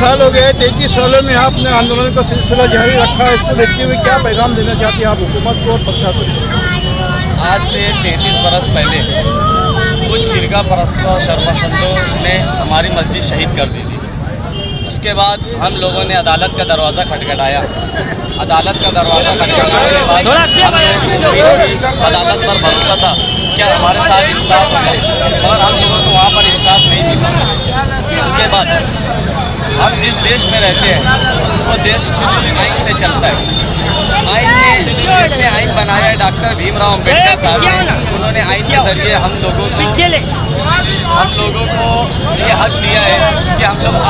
साल हो गए, 33 सालों में आपने आंदोलन का सिलसिला जारी रखा है। इसको देखते हुए क्या पैगाम देना चाहती हैं आप हुकूमत को और प्रशासन को? आज से 33 बरस पहले कुछ फिरका परस्तों और शर्मसंदों ने हमारी मस्जिद शहीद कर दी थी। उसके बाद हम लोगों ने अदालत का दरवाज़ा खटखटाया। अदालत का दरवाज़ा खटखटाने के बाद हम लोगों को अदालत पर भरोसा था कि हमारे साथ इंसाफ होगा, मगर हम लोगों को वहाँ पर इंसाफ नहीं मिला। उसके बाद हम जिस देश में रहते हैं वो देश आइन से चलता है। आइन ने जिसने आइन बनाया है डॉक्टर भीमराव अम्बेडकर साहब ने, उन्होंने आइन के जरिए हम लोगों को ये हक दिया है कि हम लोगों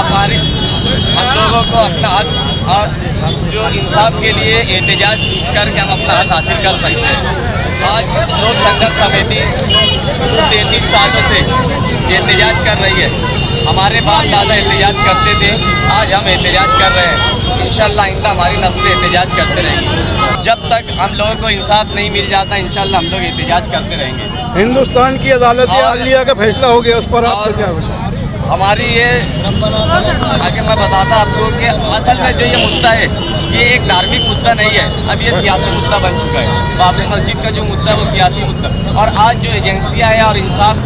को अपना हक और जो इंसाफ के लिए एहतजाज करके हम अपना हक हासिल कर सकते हैं। आज लोक संघर्ष समिति 33 सालों से एहतजाज कर रही है। हमारे बाप दादा एहतजाज करते थे, आज हम एहतजाज कर रहे हैं। इंशाल्लाह आइंदा हमारी नस्लें एहतजाज करते रहेंगी। जब तक हम लोगों को इंसाफ नहीं मिल जाता, इंशाल्लाह हम लोग एहतजाज करते रहेंगे। हिंदुस्तान की अदालत आलिया का फैसला हो गया, उस पर आपको क्या बोलना? हमारी ये आगे मैं बताता आपको कि असल में जो ये मुद्दा है ये एक धार्मिक मुद्दा नहीं है, अब ये सियासी मुद्दा बन चुका है। बाबरी मस्जिद का जो मुद्दा है वो सियासी मुद्दा, और आज जो एजेंसियाँ हैं और इंसाफ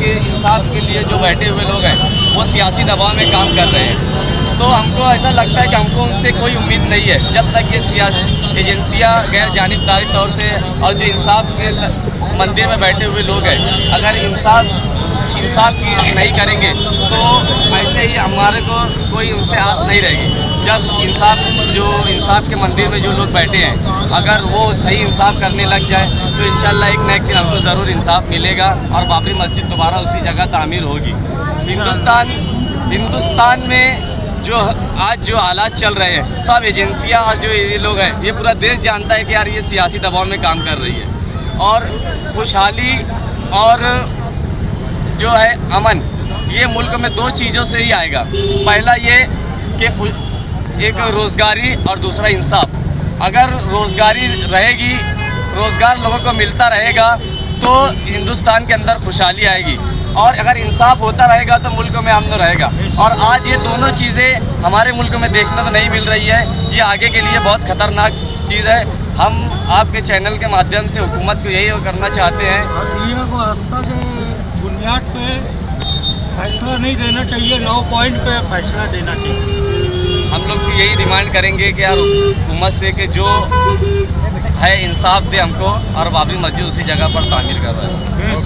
के लिए जो बैठे हुए लोग हैं वो सियासी दबाव में काम कर रहे हैं। तो हमको ऐसा लगता है कि हमको उनसे कोई उम्मीद नहीं है जब तक ये सियासी एजेंसियाँ गैर जानिबदारी तौर से और जो इंसाफ के मंदिर में बैठे हुए लोग हैं अगर इंसाफ की नहीं करेंगे तो ऐसे ही हमारे को कोई उनसे आस नहीं रहेगी। जब इंसाफ के मंदिर में जो लोग बैठे हैं अगर वो सही इंसाफ करने लग जाए तो इंशाल्लाह एक न एक दिन हमको ज़रूर इंसाफ मिलेगा और बाबरी मस्जिद दोबारा उसी जगह तामीर होगी। हिंदुस्तान में आज जो हालात चल रहे हैं, सब एजेंसियां और जो ये लोग हैं, ये पूरा देश जानता है कि यार ये सियासी दबाव में काम कर रही है। और खुशहाली और जो है अमन, ये मुल्क में दो चीज़ों से ही आएगा। पहला ये कि एक रोज़गारी और दूसरा इंसाफ। अगर रोज़गारी रहेगी, रोज़गार लोगों को मिलता रहेगा तो हिंदुस्तान के अंदर खुशहाली आएगी, और अगर इंसाफ होता रहेगा तो मुल्क में अमन रहेगा। और आज ये दोनों चीज़ें हमारे मुल्क में देखने को नहीं मिल रही है। ये आगे के लिए बहुत ख़तरनाक चीज़ है। हम आपके चैनल के माध्यम से हुकूमत को यही करना चाहते हैं, बुनियाद पे फैसला नहीं देना चाहिए, लो पॉइंट पे फैसला देना चाहिए। हम लोग तो यही डिमांड करेंगे कि यार हुकूमत से कि जो है इंसाफ दे हमको, और बाबरी मस्जिद उसी जगह पर तामीर कर रहा है।